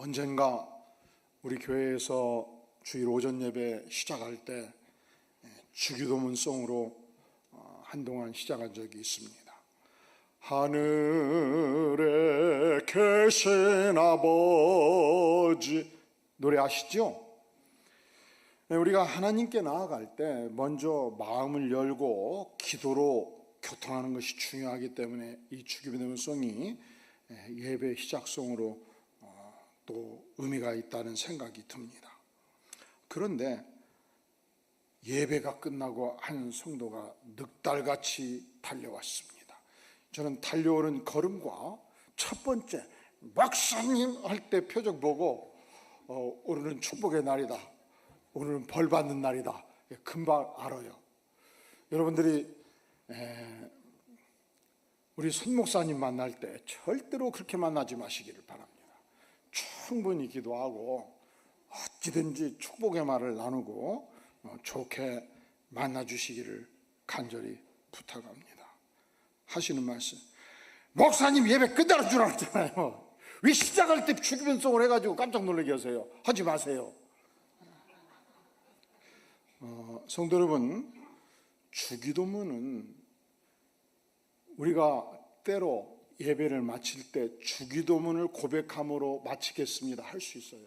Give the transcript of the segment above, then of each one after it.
언젠가 우리 교회에서 주일 오전 예배 시작할 때 주기도문송으로 한동안 시작한 적이 있습니다. 하늘에 계신 아버지, 노래 아시죠? 우리가 하나님께 나아갈 때 먼저 마음을 열고 기도로 교통하는 것이 중요하기 때문에 이 주기도문송이 예배 시작송으로 또 의미가 있다는 생각이 듭니다. 그런데 예배가 끝나고 한 성도가 늑달같이 달려왔습니다. 저는 달려오는 걸음과 첫 번째 목사님 할 때 표정 보고 오늘은 축복의 날이다, 오늘은 벌 받는 날이다 금방 알아요. 여러분들이 우리 손 목사님 만날 때 절대로 그렇게 만나지 마시기를 바랍니다. 충분히 기도하고 어찌든지 축복의 말을 나누고 좋게 만나주시기를 간절히 부탁합니다. 하시는 말씀, 목사님 예배 끝나는 줄 알았잖아요. 왜 시작할 때 주기도문송을 해가지고 깜짝 놀라게 하세요? 하지 마세요. 성도 여러분, 주기도문은 우리가 때로 예배를 마칠 때 주기도문을 고백함으로 마치겠습니다 할 수 있어요.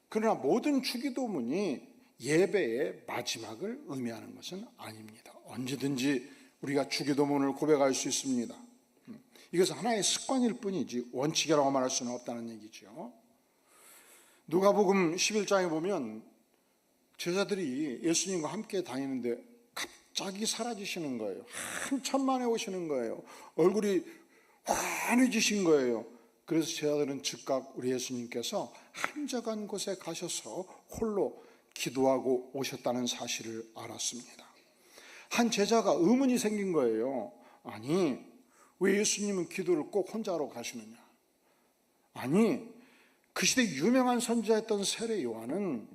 그러나 모든 주기도문이 예배의 마지막을 의미하는 것은 아닙니다. 언제든지 우리가 주기도문을 고백할 수 있습니다. 이것은 하나의 습관일 뿐이지 원칙이라고 말할 수는 없다는 얘기죠. 누가복음 11장에 보면 제자들이 예수님과 함께 다니는데 갑자기 사라지시는 거예요. 한참 만에 오시는 거예요. 얼굴이 환해지신 거예요. 그래서 제자들은 즉각 우리 예수님께서 한적한 곳에 가셔서 홀로 기도하고 오셨다는 사실을 알았습니다. 한 제자가 의문이 생긴 거예요. 아니, 왜 예수님은 기도를 꼭 혼자 하러 가시느냐? 아니, 그 시대 유명한 선지자였던 세례 요한은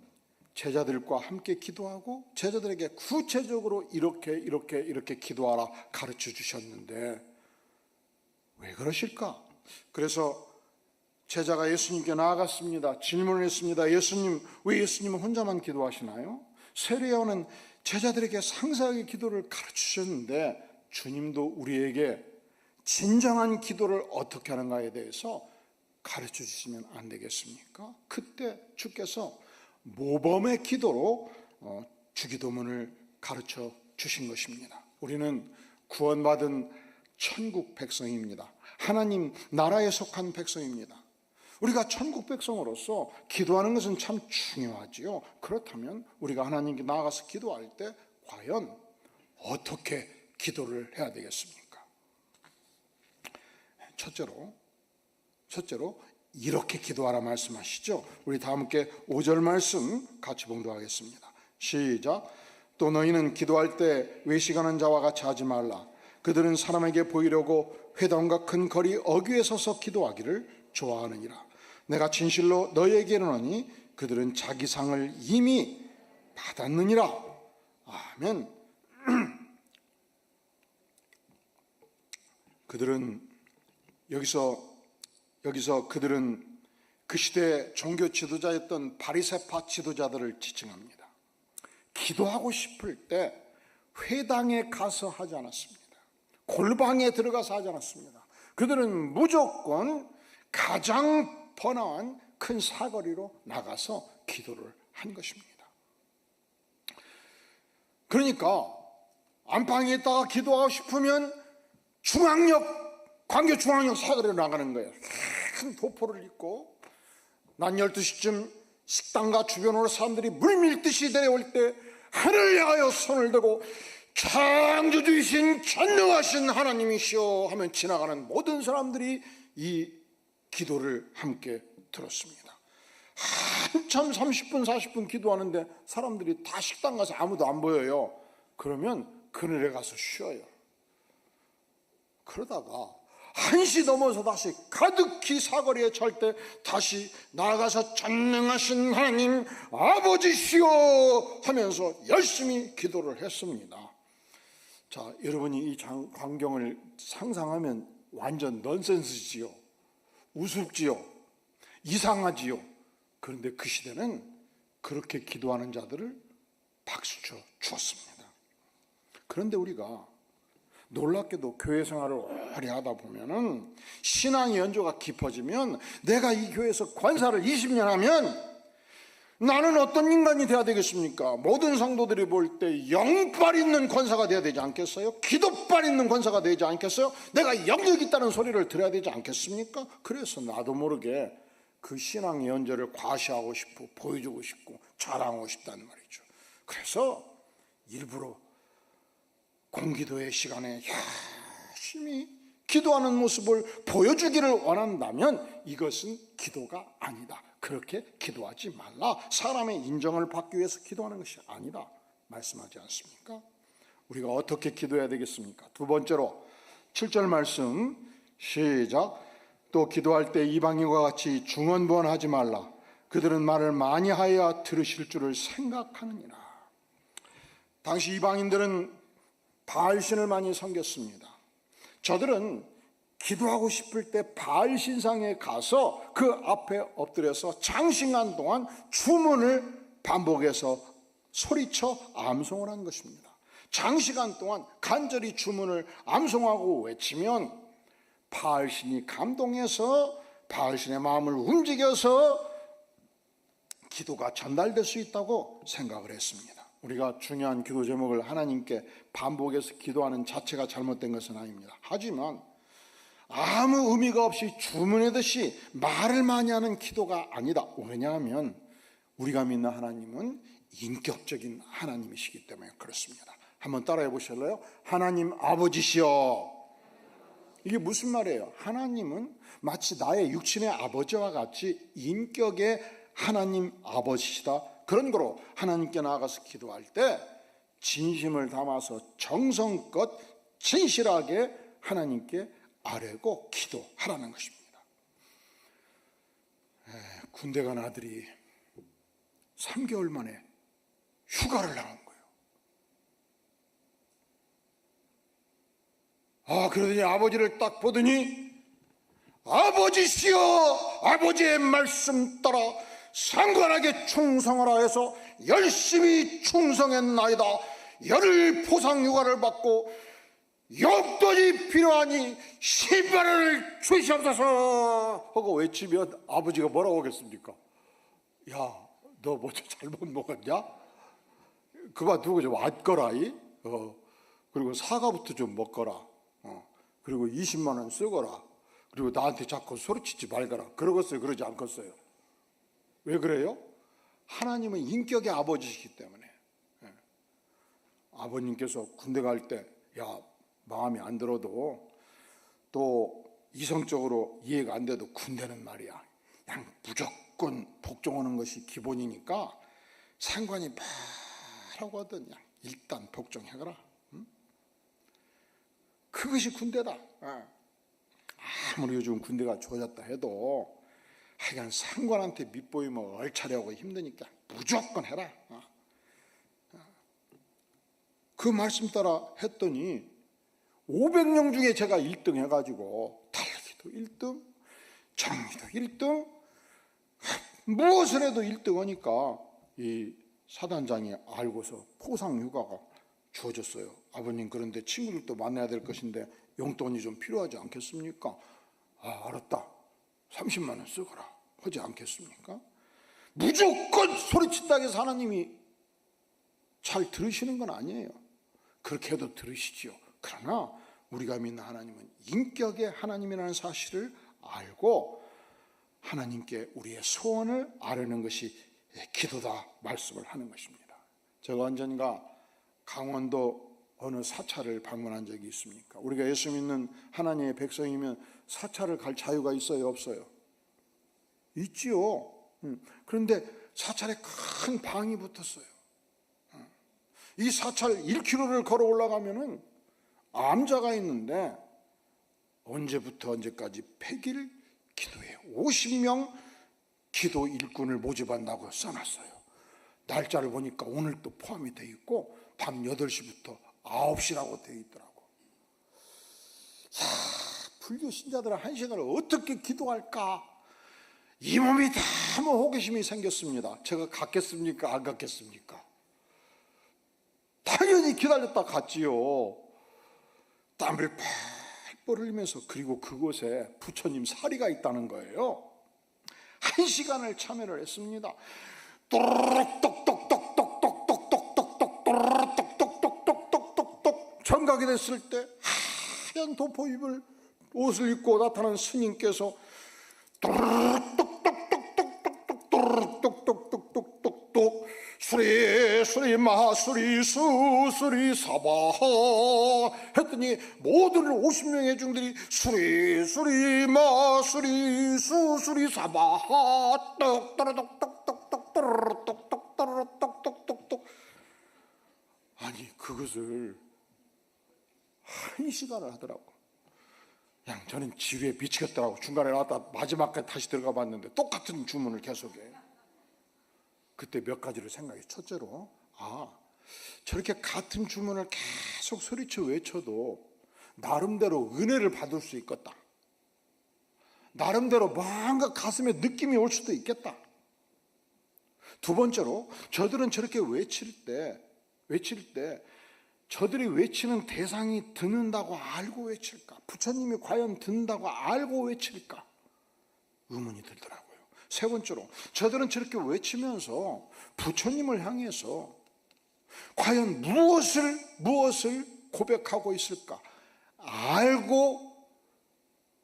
제자들과 함께 기도하고 제자들에게 구체적으로 이렇게 기도하라 가르쳐 주셨는데 왜 그러실까? 그래서 제자가 예수님께 나아갔습니다. 질문을 했습니다. 예수님, 왜 예수님은 혼자만 기도하시나요? 세례 요한은 제자들에게 상세하게 기도를 가르쳐 주셨는데 주님도 우리에게 진정한 기도를 어떻게 하는가에 대해서 가르쳐 주시면 안 되겠습니까? 그때 주께서 모범의 기도로 주기도문을 가르쳐 주신 것입니다. 우리는 구원받은 천국 백성입니다. 하나님 나라에 속한 백성입니다. 우리가 천국 백성으로서 기도하는 것은 참 중요하지요. 그렇다면 우리가 하나님께 나아가서 기도할 때 과연 어떻게 기도를 해야 되겠습니까? 첫째로 이렇게 기도하라 말씀하시죠. 우리 다 함께 5절 말씀 같이 봉독하겠습니다. 시작. 또 너희는 기도할 때 외식하는 자와 같이 하지 말라. 그들은 사람에게 보이려고 회당과 큰 거리 어귀에 서서 기도하기를 좋아하느니라. 내가 진실로 너희에게 이르노니 그들은 자기 상을 이미 받았느니라. 아멘. 그들은 여기서 그들은 그 시대 종교 지도자였던 바리새파 지도자들을 지칭합니다. 기도하고 싶을 때 회당에 가서 하지 않았습니다. 골방에 들어가서 하지 않았습니다. 그들은 무조건 가장 번화한 큰 사거리로 나가서 기도를 한 것입니다. 그러니까 안방에 있다가 기도하고 싶으면 광교 중앙역 사거리로 나가는 거예요. 큰 도포를 입고 낮 12시쯤 식당과 주변으로 사람들이 물밀듯이 내려올 때 하늘을 향하여 손을 들고 창조주이신 전능하신 하나님이시여 하면 지나가는 모든 사람들이 이 기도를 함께 들었습니다. 한참 30분 40분 기도하는데 사람들이 다 식당 가서 아무도 안 보여요. 그러면 그늘에 가서 쉬어요. 그러다가 1시 넘어서 다시 가득히 사거리에 찰 때 다시 나아가서 전능하신 하나님 아버지시여 하면서 열심히 기도를 했습니다. 자, 여러분이 이 광경을 상상하면 완전 넌센스지요. 우습지요. 이상하지요. 그런데 그 시대는 그렇게 기도하는 자들을 박수쳐 주었습니다. 그런데 우리가 놀랍게도 교회 생활을 오래 하다 보면은 신앙의 연조가 깊어지면 내가 이 교회에서 권사를 20년 하면 나는 어떤 인간이 돼야 되겠습니까? 모든 성도들이 볼 때 영빨 있는 권사가 돼야 되지 않겠어요? 기도빨 있는 권사가 되지 않겠어요? 내가 영역 있다는 소리를 들어야 되지 않겠습니까? 그래서 나도 모르게 그 신앙의 연조를 과시하고 싶고 보여주고 싶고 자랑하고 싶다는 말이죠. 그래서 일부러 공기도의 시간에 열심히 기도하는 모습을 보여주기를 원한다면 이것은 기도가 아니다. 그렇게 기도하지 말라. 사람의 인정을 받기 위해서 기도하는 것이 아니다 말씀하지 않습니까? 우리가 어떻게 기도해야 되겠습니까? 두 번째로 7절 말씀 시작. 또 기도할 때 이방인과 같이 중언부언하지 말라. 그들은 말을 많이 하여 들으실 줄을 생각하느니라. 당시 이방인들은 바알신을 많이 섬겼습니다. 저들은 기도하고 싶을 때 바알 신상에 가서 그 앞에 엎드려서 장시간 동안 주문을 반복해서 소리쳐 암송을 한 것입니다. 장시간 동안 간절히 주문을 암송하고 외치면 바알신이 감동해서 바알신의 마음을 움직여서 기도가 전달될 수 있다고 생각을 했습니다. 우리가 중요한 기도 제목을 하나님께 반복해서 기도하는 자체가 잘못된 것은 아닙니다. 하지만 아무 의미가 없이 주문하듯이 말을 많이 하는 기도가 아니다. 왜냐하면 우리가 믿는 하나님은 인격적인 하나님이시기 때문에 그렇습니다. 한번 따라해 보실래요? 하나님 아버지시여. 이게 무슨 말이에요? 하나님은 마치 나의 육신의 아버지와 같이 인격의 하나님 아버지시다. 그런 거로 하나님께 나아가서 기도할 때 진심을 담아서 정성껏 진실하게 하나님께 아뢰고 기도하라는 것입니다. 군대 간 아들이 3개월 만에 휴가를 나간 거예요. 그러더니 아버지를 딱 보더니 아버지시여, 아버지의 말씀 따라 상관하게 충성하라 해서 열심히 충성했나이다. 열흘 포상 휴가를 받고 용돈이 필요하니 10만원을 주시옵소서 하고 외치면 아버지가 뭐라고 하겠습니까? 야, 너 뭐 잘못 먹었냐? 그만 두고 좀 앉거라. 그리고 사과부터 좀 먹거라. 그리고 20만원 쓰거라. 그리고 나한테 자꾸 소리치지 말거라. 그러겠어요? 그러지 않겠어요? 왜 그래요? 하나님은 인격의 아버지시기 때문에. 아버님께서 군대 갈 때 마음에 안 들어도 또 이성적으로 이해가 안 돼도 군대는 말이야 그냥 무조건 복종하는 것이 기본이니까 상관이 뭐라고 하든 그냥 일단 복종해가라. 그것이 군대다. 아무리 요즘 군대가 좋아졌다 해도 하여간 상관한테 밑보이면 얼차려하고 힘드니까 무조건 해라. 그 말씀 따라 했더니 500명 중에 제가 1등 해가지고 달리기도 1등, 정리도 1등, 무엇을 해도 1등 하니까 이 사단장이 알고서 포상 휴가가 주어졌어요. 아버님, 그런데 친구들도 만나야 될 것인데 용돈이 좀 필요하지 않겠습니까? 알았다. 30만 원 쓰거라 하지 않겠습니까? 무조건 소리친다고 해서 하나님이 잘 들으시는 건 아니에요. 그렇게 해도 들으시지요. 그러나 우리가 믿는 하나님은 인격의 하나님이라는 사실을 알고 하나님께 우리의 소원을 아뢰는 것이 기도다 말씀을 하는 것입니다. 제가 언젠가 강원도 어느 사찰을 방문한 적이 있습니까? 우리가 예수 믿는 하나님의 백성이면 사찰을 갈 자유가 있어요, 없어요? 있지요. 그런데 사찰에 큰 방이 붙었어요. 이 사찰 1km를 걸어 올라가면은 암자가 있는데 언제부터 언제까지 100일 기도해요. 50명 기도 일꾼을 모집한다고 써놨어요. 날짜를 보니까 오늘 또 포함이 돼 있고 밤 8시부터 9시라고 되어 있더라고. 불교 신자들은 한 시간을 어떻게 기도할까? 이 몸이 너무 호기심이 생겼습니다. 제가 갔겠습니까? 안 갔겠습니까? 당연히 기다렸다 갔지요. 땀을 펄펄 흘리면서. 그리고 그곳에 부처님 사리가 있다는 거예요. 1시간을 참여를 했습니다. 또르륵 똑똑똑똑똑똑똑똑똑 또르륵 똑똑똑똑똑똑 정각이 됐을 때 하얀 도포 입을 옷을 입고 나타난 스님께서 또르륵 똑똑똑똑똑똑 또르륵 똑똑똑똑똑똑 수리 수리 마수리 수수리 사바하 했더니 모든 50명의 중들이 수리 수리 마수리 수수리 사바하 똑또르똑똑똑똑 똑똑똑똑똑. 아니 그것을 1시간을 하더라고. 그냥 저는 지루에 미치겠더라고. 중간에 나왔다 마지막까지 다시 들어가 봤는데 똑같은 주문을 계속해. 그때 몇 가지를 생각해. 첫째로, 저렇게 같은 주문을 계속 소리쳐 외쳐도 나름대로 은혜를 받을 수 있겠다. 나름대로 뭔가 가슴에 느낌이 올 수도 있겠다. 두 번째로, 저들은 저렇게 외칠 때 저들이 외치는 대상이 듣는다고 알고 외칠까? 부처님이 과연 듣는다고 알고 외칠까? 의문이 들더라고요. 세 번째로, 저들은 저렇게 외치면서 부처님을 향해서 과연 무엇을 고백하고 있을까? 알고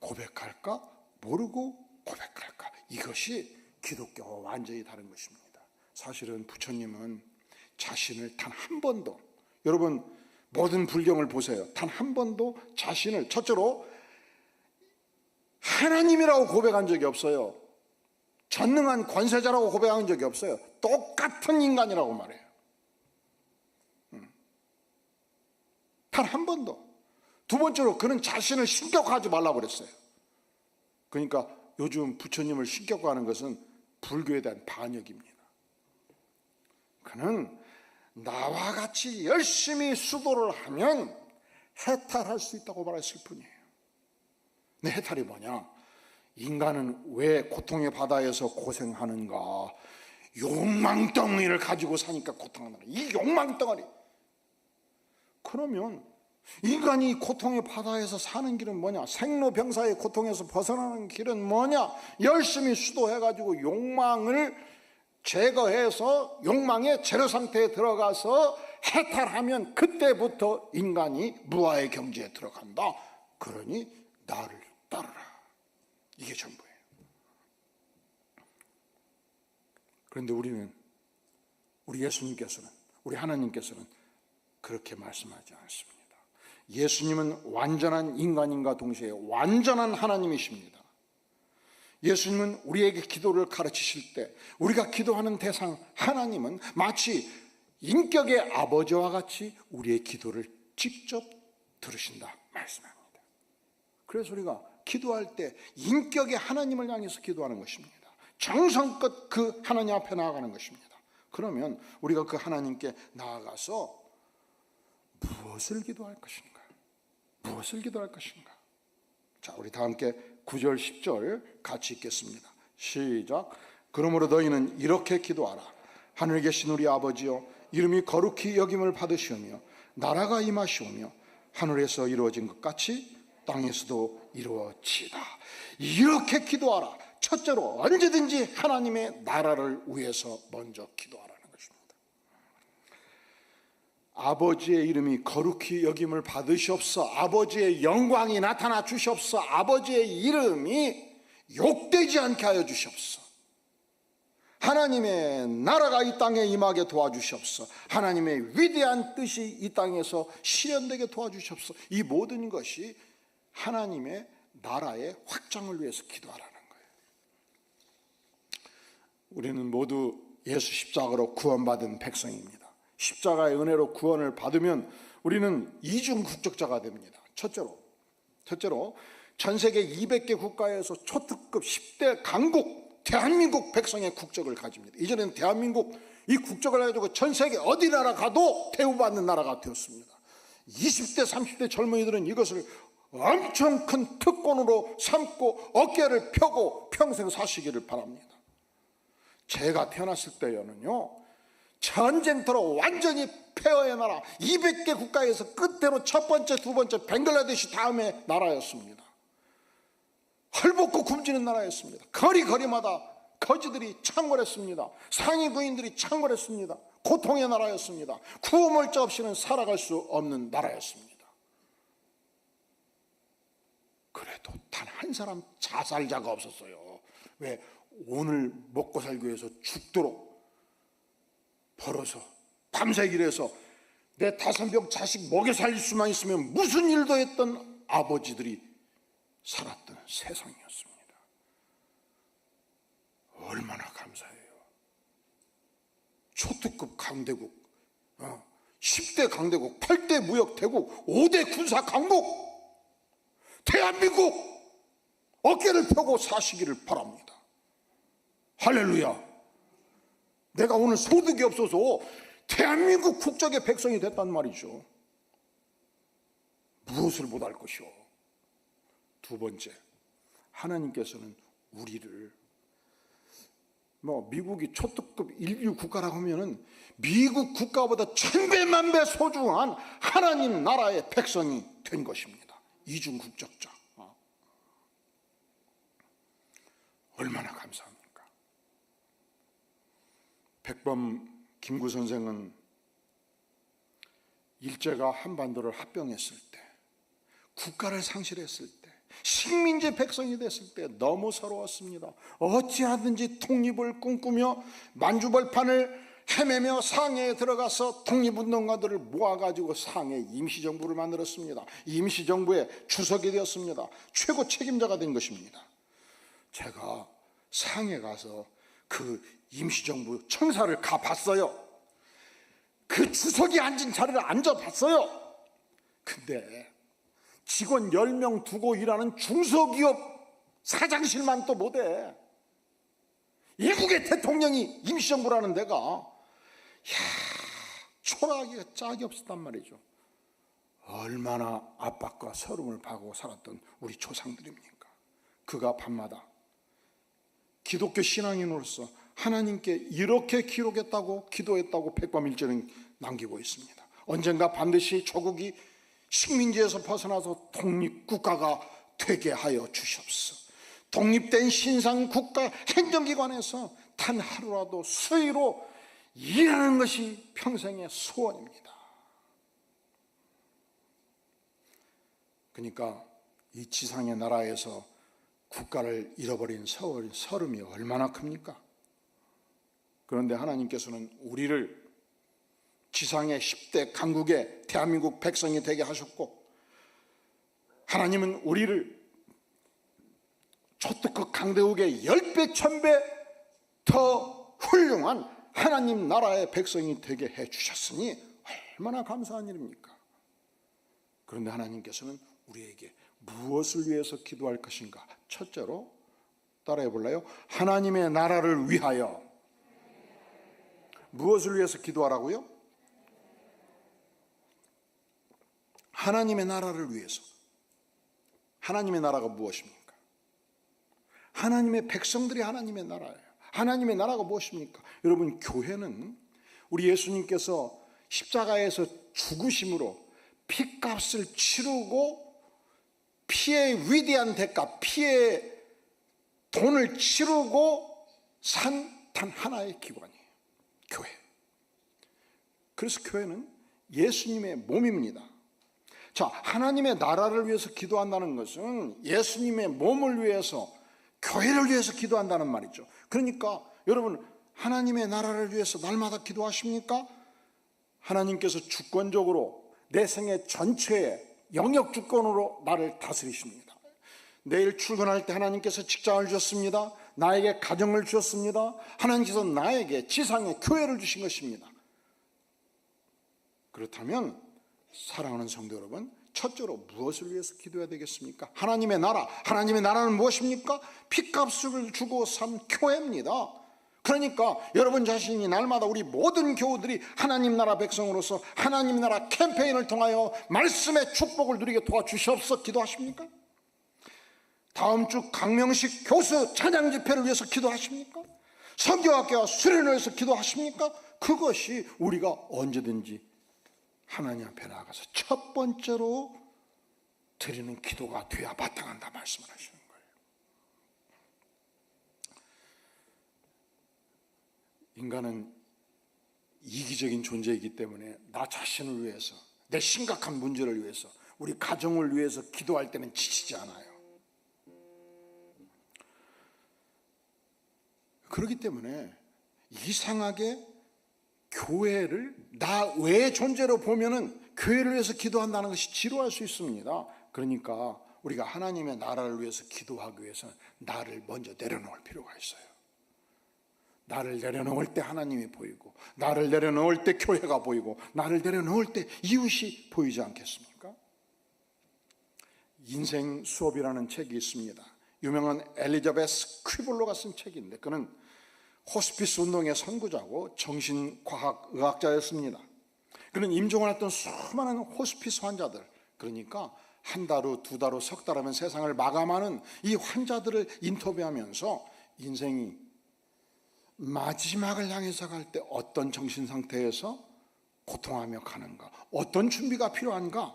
고백할까? 모르고 고백할까? 이것이 기독교와 완전히 다른 것입니다. 사실은 부처님은 자신을 단 한 번도, 여러분 모든 불경을 보세요. 단 한 번도 자신을 첫째로 하나님이라고 고백한 적이 없어요. 전능한 권세자라고 고백한 적이 없어요. 똑같은 인간이라고 말해요. 단 한 번도. 두 번째로 그는 자신을 신격화하지 말라고 그랬어요. 그러니까 요즘 부처님을 신격화하는 것은 불교에 대한 반역입니다. 그는 나와 같이 열심히 수도를 하면 해탈할 수 있다고 말했을 뿐이에요. 근데 해탈이 뭐냐? 인간은 왜 고통의 바다에서 고생하는가? 욕망덩어리를 가지고 사니까 고통한다. 이 욕망덩어리. 그러면 인간이 고통의 바다에서 사는 길은 뭐냐? 생로병사의 고통에서 벗어나는 길은 뭐냐? 열심히 수도해가지고 욕망을 제거해서 욕망의 제로 상태에 들어가서 해탈하면 그때부터 인간이 무아의 경지에 들어간다. 그러니 나를 따르라. 이게 전부예요. 그런데 우리 예수님께서는, 우리 하나님께서는 그렇게 말씀하지 않습니다. 예수님은 완전한 인간인가 동시에 완전한 하나님이십니다. 예수님은 우리에게 기도를 가르치실 때 우리가 기도하는 대상 하나님은 마치 인격의 아버지와 같이 우리의 기도를 직접 들으신다 말씀합니다. 그래서 우리가 기도할 때 인격의 하나님을 향해서 기도하는 것입니다. 정성껏 그 하나님 앞에 나아가는 것입니다. 그러면 우리가 그 하나님께 나아가서 무엇을 기도할 것인가? 무엇을 기도할 것인가? 자, 우리 다 함께 9절 10절 같이 읽겠습니다. 시작. 그러므로 너희는 이렇게 기도하라. 하늘에 계신 우리 아버지여, 이름이 거룩히 여김을 받으시오며 나라가 임하시오며 하늘에서 이루어진 것 같이 땅에서도 이루어지다. 이렇게 기도하라. 첫째로 언제든지 하나님의 나라를 위해서 먼저 기도하라는 것입니다. 아버지의 이름이 거룩히 여김을 받으시옵소. 아버지의 영광이 나타나 주시옵소. 아버지의 이름이 욕되지 않게 하여 주시옵소. 하나님의 나라가 이 땅에 임하게 도와주시옵소. 하나님의 위대한 뜻이 이 땅에서 실현되게 도와주시옵소. 이 모든 것이 하나님의 나라의 확장을 위해서 기도하라는 거예요. 우리는 모두 예수 십자가로 구원받은 백성입니다. 십자가의 은혜로 구원을 받으면 우리는 이중 국적자가 됩니다. 첫째로 전 세계 200개 국가에서 초특급 10대 강국 대한민국 백성의 국적을 가집니다. 이전에는 대한민국 이 국적을 가지고 전 세계 어디 나라 가도 대우받는 나라가 되었습니다. 20대 30대 젊은이들은 이것을 엄청 큰 특권으로 삼고 어깨를 펴고 평생 사시기를 바랍니다. 제가 태어났을 때에는요, 전쟁터로 완전히 폐허의 나라 200개 국가에서 끝으로 첫 번째, 두 번째 벵글라데시 다음에 나라였습니다. 헐벗고 굶주린 나라였습니다. 거리거리마다 거지들이 창궐했습니다. 상위 부인들이 창궐했습니다. 고통의 나라였습니다. 구호물자 없이는 살아갈 수 없는 나라였습니다. 그래도 단 한 사람 자살자가 없었어요. 왜? 오늘 먹고 살기 위해서 죽도록 벌어서 밤새 일해서 내 5명 자식 먹여 살릴 수만 있으면 무슨 일도 했던 아버지들이 살았던 세상이었습니다. 얼마나 감사해요. 초특급 강대국, 10대 강대국, 8대 무역대국, 5대 군사 강국, 대한민국 어깨를 펴고 사시기를 바랍니다. 할렐루야. 내가 오늘 소득이 없어서 대한민국 국적의 백성이 됐단 말이죠. 무엇을 못할 것이오? 두 번째, 하나님께서는 우리를 미국이 초특급 인류 국가라고 하면은 미국 국가보다 1000배 소중한 하나님 나라의 백성이 된 것입니다. 이중 국적자. 얼마나 감사합니까? 백범 김구 선생은 일제가 한반도를 합병했을 때, 국가를 상실했을 때, 식민지 백성이 됐을 때 너무 서러웠습니다. 어찌하든지 독립을 꿈꾸며 만주벌판을 헤매며 상해에 들어가서 독립운동가들을 모아가지고 상해 임시정부를 만들었습니다. 임시정부의 주석이 되었습니다. 최고 책임자가 된 것입니다. 제가 상해 가서 그 임시정부 청사를 가봤어요. 그 주석이 앉은 자리를 앉아봤어요. 근데 직원 10명 두고 일하는 중소기업 사장실만 또 못해. 일국의 대통령이 임시정부라는 데가 초라하기가 짝이 없었단 말이죠. 얼마나 압박과 서름을 받고 살았던 우리 조상들입니까? 그가 밤마다 기독교 신앙인으로서 하나님께 이렇게 기록했다고 기도했다고 백범일제는 남기고 있습니다. 언젠가 반드시 조국이 식민지에서 벗어나서 독립국가가 되게 하여 주시옵소서. 독립된 신상국가 행정기관에서 단 하루라도 수의로 일하는 것이 평생의 소원입니다. 그러니까 이 지상의 나라에서 국가를 잃어버린 서름이 얼마나 큽니까? 그런데 하나님께서는 우리를 지상의 10대 강국의 대한민국 백성이 되게 하셨고, 하나님은 우리를 초특급 강대국의 10배 1000배 더 훌륭한 하나님 나라의 백성이 되게 해주셨으니 얼마나 감사한 일입니까? 그런데 하나님께서는 우리에게 무엇을 위해서 기도할 것인가? 첫째로 따라해 볼래요? 하나님의 나라를 위하여. 무엇을 위해서 기도하라고요? 하나님의 나라를 위해서. 하나님의 나라가 무엇입니까? 하나님의 백성들이 하나님의 나라예요. 하나님의 나라가 무엇입니까? 여러분, 교회는 우리 예수님께서 십자가에서 죽으심으로 피값을 치르고 피의 위대한 대가, 피의 돈을 치르고 산 단 하나의 기관이에요. 교회. 그래서 교회는 예수님의 몸입니다. 자, 하나님의 나라를 위해서 기도한다는 것은 예수님의 몸을 위해서, 교회를 위해서 기도한다는 말이죠. 그러니까 여러분, 하나님의 나라를 위해서 날마다 기도하십니까? 하나님께서 주권적으로 내 생애 전체에 영역 주권으로 나를 다스리십니다. 내일 출근할 때 하나님께서 직장을 주셨습니다. 나에게 가정을 주셨습니다. 하나님께서 나에게 지상의 교회를 주신 것입니다. 그렇다면 사랑하는 성도 여러분, 첫째로 무엇을 위해서 기도해야 되겠습니까? 하나님의 나라. 하나님의 나라는 무엇입니까? 피값을 주고 산 교회입니다. 그러니까 여러분 자신이 날마다 우리 모든 교우들이 하나님 나라 백성으로서 하나님 나라 캠페인을 통하여 말씀의 축복을 누리게 도와주시옵소서 기도하십니까? 다음 주 강명식 교수 찬양 집회를 위해서 기도하십니까? 선교학교와 수련을 위해서 기도하십니까? 그것이 우리가 언제든지 하나님 앞에 나아가서 첫 번째로 드리는 기도가 돼야 바탕한다 말씀을 하시는 거예요. 인간은 이기적인 존재이기 때문에 나 자신을 위해서, 내 심각한 문제를 위해서, 우리 가정을 위해서 기도할 때는 지치지 않아요. 그렇기 때문에 이상하게 교회를 나 외의 존재로 보면은 교회를 위해서 기도한다는 것이 지루할 수 있습니다. 그러니까 우리가 하나님의 나라를 위해서 기도하기 위해서는 나를 먼저 내려놓을 필요가 있어요. 나를 내려놓을 때 하나님이 보이고, 나를 내려놓을 때 교회가 보이고, 나를 내려놓을 때 이웃이 보이지 않겠습니까? 인생 수업이라는 책이 있습니다. 유명한 엘리자베스 퀴블로가 쓴 책인데, 그는 호스피스 운동의 선구자고 정신과학 의학자였습니다. 그는 임종을 했던 수많은 호스피스 환자들, 그러니까 한 달 후, 두 달 후, 석 달 하면 세상을 마감하는 이 환자들을 인터뷰하면서 인생이 마지막을 향해서 갈 때 어떤 정신 상태에서 고통하며 가는가, 어떤 준비가 필요한가,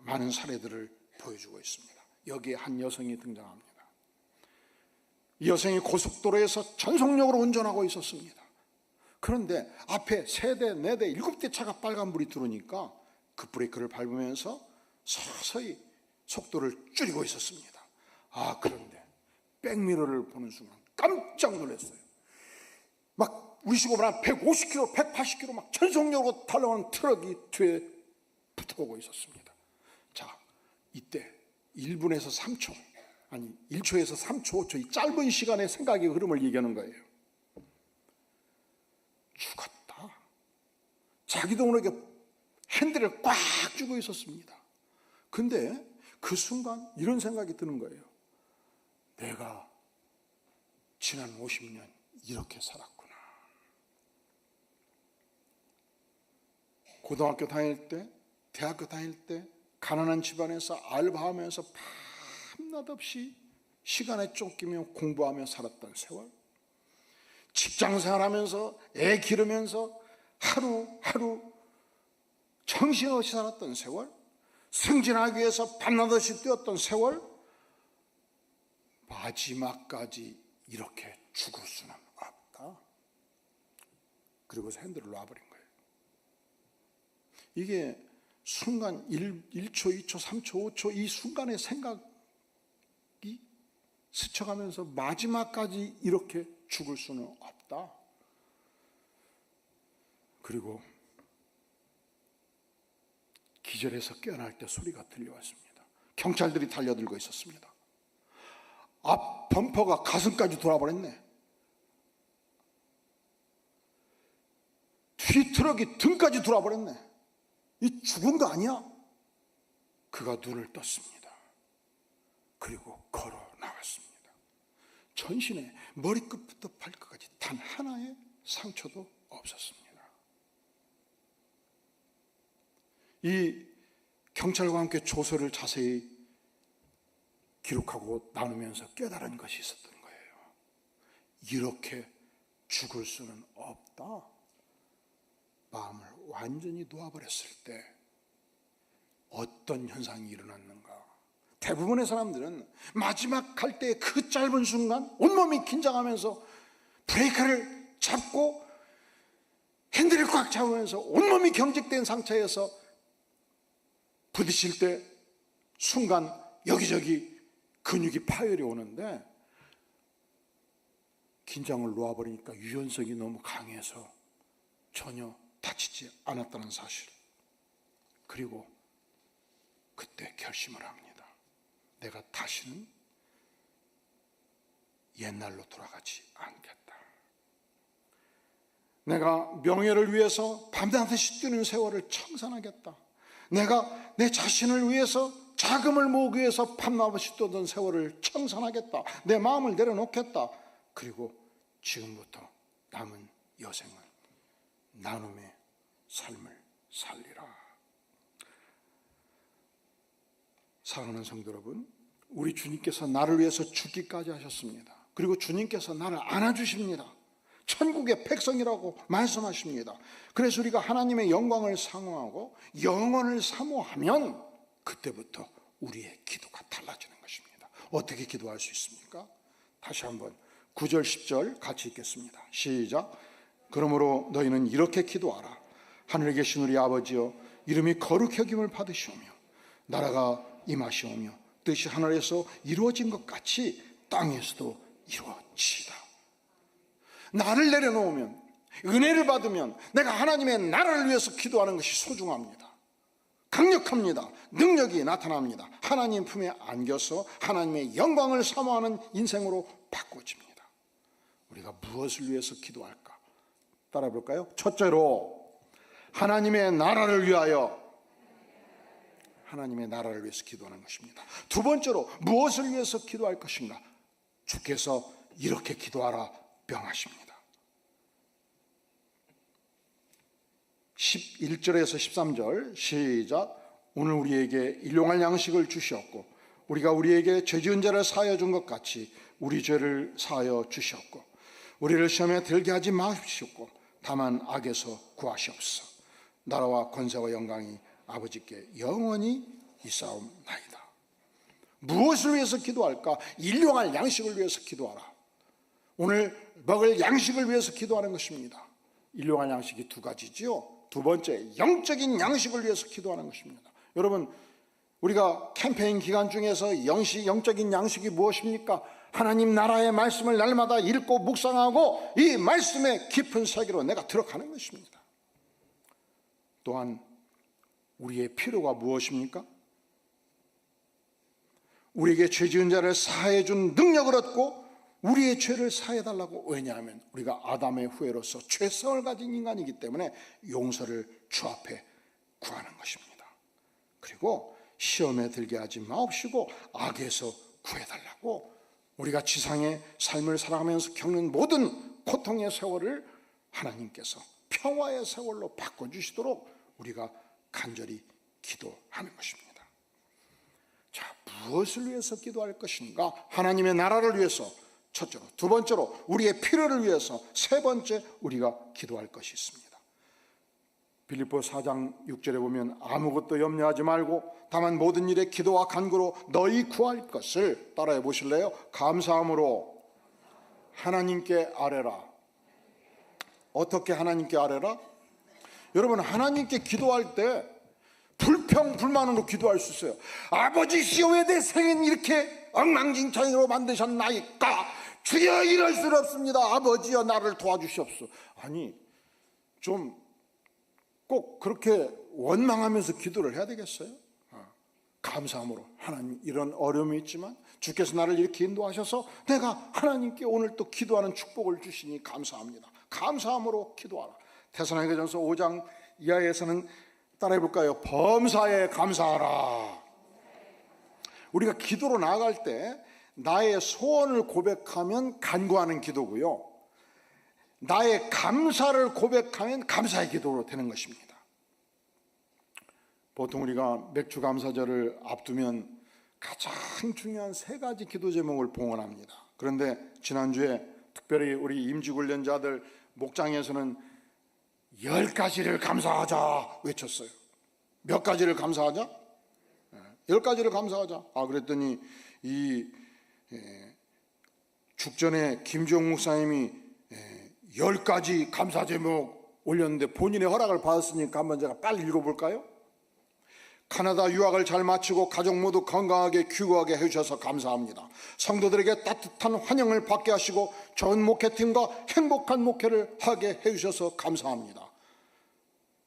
많은 사례들을 보여주고 있습니다. 여기에 한 여성이 등장합니다. 이 여성이 고속도로에서 전속력으로 운전하고 있었습니다. 그런데 앞에 3대, 4대, 7대 차가 빨간불이 들어오니까 급브레이크를 밟으면서 서서히 속도를 줄이고 있었습니다. 그런데 백미러를 보는 순간 깜짝 놀랐어요. 막 우리 시골은 한 150km, 180km 막 전속력으로 달려가는 트럭이 뒤에 붙어오고 있었습니다. 자, 이때 1분에서 3초, 아니 1초에서 3초, 5초, 이 짧은 시간의 생각의 흐름을 얘기하는 거예요. 죽었다. 자기도 모르게 핸들을 꽉 쥐고 있었습니다. 근데 그 순간 이런 생각이 드는 거예요. 내가 지난 50년 이렇게 살았구나. 고등학교 다닐 때, 대학교 다닐 때 가난한 집안에서 알바하면서 밤낮 없이 시간에 쫓기며 공부하며 살았던 세월, 직장생활하면서 애 기르면서 하루하루 정신없이 살았던 세월, 승진하기 위해서 밤낮 없이 뛰었던 세월, 마지막까지 이렇게 죽을 수는 없다. 그리고서 핸들을 놔버린 거예요. 이게 순간 1초, 2초, 3초, 5초 이 순간의 생각이 스쳐가면서 마지막까지 이렇게 죽을 수는 없다. 그리고 기절해서 깨어날 때 소리가 들려왔습니다. 경찰들이 달려들고 있었습니다. 앞 범퍼가 가슴까지 돌아버렸네. 뒤 트럭이 등까지 돌아버렸네. 이 죽은 거 아니야? 그가 눈을 떴습니다. 그리고 걸어 나갔습니다. 전신에 머리끝부터 발끝까지 단 하나의 상처도 없었습니다. 이 경찰과 함께 조서를 자세히 기록하고 나누면서 깨달은 것이 있었던 거예요. 이렇게 죽을 수는 없다. 마음을 완전히 놓아버렸을 때 어떤 현상이 일어났는가? 대부분의 사람들은 마지막 갈 때 그 짧은 순간 온몸이 긴장하면서 브레이크를 잡고 핸들을 꽉 잡으면서 온몸이 경직된 상태에서 부딪힐 때 순간 여기저기 근육이 파열이 오는데, 긴장을 놓아버리니까 유연성이 너무 강해서 전혀 다치지 않았다는 사실. 그리고 그때 결심을 합니다. 내가 다시는 옛날로 돌아가지 않겠다. 내가 명예를 위해서 밤낮없이 뛰는 세월을 청산하겠다. 내가 내 자신을 위해서 자금을 모으기 위해서 밤낮없이 뛰던 세월을 청산하겠다. 내 마음을 내려놓겠다. 그리고 지금부터 남은 여생은 나눔의 삶을 살리라. 사랑하는 성도 여러분, 우리 주님께서 나를 위해서 죽기까지 하셨습니다. 그리고 주님께서 나를 안아주십니다. 천국의 백성이라고 말씀하십니다. 그래서 우리가 하나님의 영광을 상호하고 영원을 사모하면 그때부터 우리의 기도가 달라지는 것입니다. 어떻게 기도할 수 있습니까? 다시 한번 9절 10절 같이 읽겠습니다. 시작. 그러므로 너희는 이렇게 기도하라. 하늘에 계신 우리 아버지여, 이름이 거룩히 여김을 받으시오며 나라가 임하시오며 뜻이 하늘에서 이루어진 것 같이 땅에서도 이루어지이다. 나를 내려놓으면, 은혜를 받으면 내가 하나님의 나라를 위해서 기도하는 것이 소중합니다. 강력합니다. 능력이 나타납니다. 하나님 품에 안겨서 하나님의 영광을 사모하는 인생으로 바꿔집니다. 우리가 무엇을 위해서 기도할까? 따라 볼까요? 첫째로 하나님의 나라를 위하여, 하나님의 나라를 위해서 기도하는 것입니다. 두 번째로 무엇을 위해서 기도할 것인가? 주께서 이렇게 기도하라 명하십니다. 11절에서 13절 시작. 오늘 우리에게 일용할 양식을 주시었고 우리가 우리에게 죄 지은 자를 사하여 준 것 같이 우리 죄를 사하여 주시었고 우리를 시험에 들게 하지 마시옵고 다만 악에서 구하시옵소서. 나라와 권세와 영광이 아버지께 영원히 있사옵나이다. 무엇을 위해서 기도할까? 일용할 양식을 위해서 기도하라. 오늘 먹을 양식을 위해서 기도하는 것입니다. 일용할 양식이 두 가지지요. 두 번째, 영적인 양식을 위해서 기도하는 것입니다. 여러분, 우리가 캠페인 기간 중에서 영적인 양식이 무엇입니까? 하나님 나라의 말씀을 날마다 읽고 묵상하고 이 말씀의 깊은 세계로 내가 들어가는 것입니다. 또한 우리의 필요가 무엇입니까? 우리에게 죄 지은 자를 사하여 준 능력을 얻고 우리의 죄를 사해달라고. 왜냐하면 우리가 아담의 후예로서 죄성을 가진 인간이기 때문에 용서를 주 앞에 구하는 것입니다. 그리고 시험에 들게 하지 마옵시고 악에서 구해달라고. 우리가 지상의 삶을 살아가면서 겪는 모든 고통의 세월을 하나님께서 평화의 세월로 바꿔주시도록 우리가 간절히 기도하는 것입니다. 자, 무엇을 위해서 기도할 것인가? 하나님의 나라를 위해서 첫째로, 두 번째로 우리의 필요를 위해서, 세 번째 우리가 기도할 것이 있습니다. 빌립보 4장 6절에 보면 아무것도 염려하지 말고 다만 모든 일에 기도와 간구로 너희 구할 것을 따라해 보실래요? 감사함으로 하나님께 아뢰라. 어떻게 하나님께 아뢰라? 여러분, 하나님께 기도할 때 불평불만으로 기도할 수 있어요. 아버지시여, 왜 내 생은 이렇게 엉망진창으로 만드셨나이까? 주여, 이럴 수 없습니다. 아버지여, 나를 도와주시옵소서. 아니, 좀 꼭 그렇게 원망하면서 기도를 해야 되겠어요? 감사함으로 하나님, 이런 어려움이 있지만 주께서 나를 이렇게 인도하셔서 내가 하나님께 오늘 또 기도하는 축복을 주시니 감사합니다. 감사함으로 기도하라. 데살로니가전서 5장 이하에서는 따라해 볼까요? 범사에 감사하라. 우리가 기도로 나아갈 때 나의 소원을 고백하면 간구하는 기도고요, 나의 감사를 고백하면 감사의 기도로 되는 것입니다. 보통 우리가 맥주 감사절을 앞두면 가장 중요한 세 가지 기도 제목을 봉헌합니다. 그런데 지난주에 특별히 우리 임직훈련자들 목장에서는 10가지를 감사하자 외쳤어요. 몇 가지를 감사하자? 10가지를 감사하자. 그랬더니 이 죽전에 김지용 목사님이 10가지 감사 제목 올렸는데 본인의 허락을 받았으니까 한번 제가 빨리 읽어볼까요? 카나다 유학을 잘 마치고 가족 모두 건강하게 귀국하게 해주셔서 감사합니다. 성도들에게 따뜻한 환영을 받게 하시고 좋은 목회팀과 행복한 목회를 하게 해주셔서 감사합니다.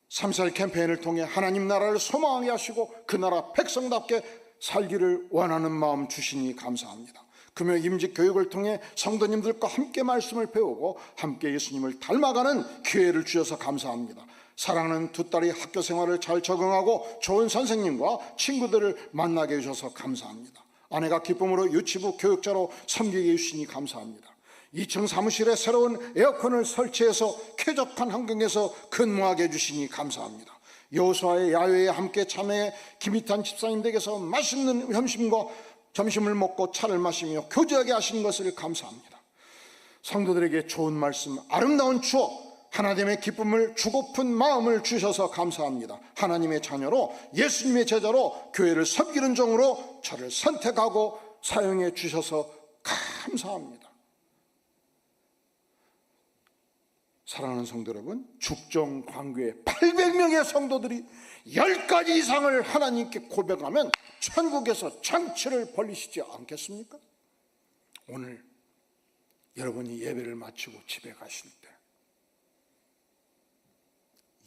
3살 캠페인을 통해 하나님 나라를 소망하게 하시고 그 나라 백성답게 살기를 원하는 마음 주시니 감사합니다. 금요 임직 교육을 통해 성도님들과 함께 말씀을 배우고 함께 예수님을 닮아가는 기회를 주셔서 감사합니다. 사랑하는 두 딸이 학교 생활을 잘 적응하고 좋은 선생님과 친구들을 만나게 해주셔서 감사합니다. 아내가 기쁨으로 유치부 교육자로 섬기게 해주시니 감사합니다. 2층 사무실에 새로운 에어컨을 설치해서 쾌적한 환경에서 근무하게 해주시니 감사합니다. 여호수아의 야외에 함께 참여해 김희탄 집사님 댁에서 맛있는 점심을 먹고 차를 마시며 교제하게 하신 것을 감사합니다. 성도들에게 좋은 말씀, 아름다운 추억, 하나님의 기쁨을 주고픈 마음을 주셔서 감사합니다. 하나님의 자녀로, 예수님의 제자로, 교회를 섬기는 종으로 저를 선택하고 사용해 주셔서 감사합니다. 사랑하는 성도 여러분, 죽정 광교에 800명의 성도들이 10가지 이상을 하나님께 고백하면 천국에서 장치를 벌리시지 않겠습니까? 오늘 여러분이 예배를 마치고 집에 가실 때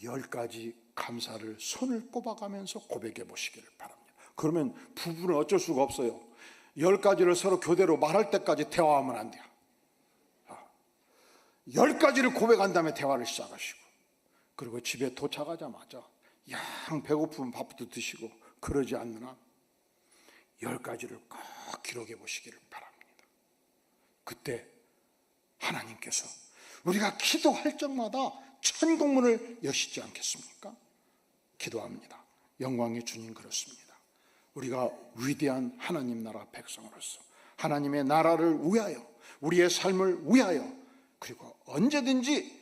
10가지 감사를 손을 꼽아가면서 고백해 보시기를 바랍니다. 그러면 부부는 어쩔 수가 없어요. 10가지를 서로 교대로 말할 때까지 대화하면 안 돼요. 10가지를 고백한 다음에 대화를 시작하시고, 그리고 집에 도착하자마자 양 배고프면 밥부터 드시고, 그러지 않는 한 10가지를 꼭 기록해 보시기를 바랍니다. 그때 하나님께서 우리가 기도할 적마다 천국문을 여시지 않겠습니까? 기도합니다. 영광의 주님, 그렇습니다. 우리가 위대한 하나님 나라 백성으로서 하나님의 나라를 위하여, 우리의 삶을 위하여, 그리고 언제든지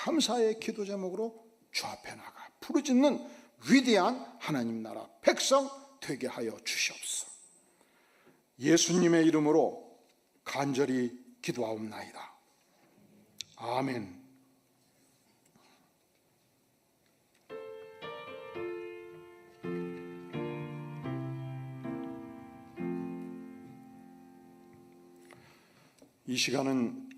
감사의 기도 제목으로 주 앞에 나가 부르짖는 위대한 하나님 나라 백성 되게 하여 주시옵소서. 예수님의 이름으로 간절히 기도하옵나이다. 아멘. 이 시간은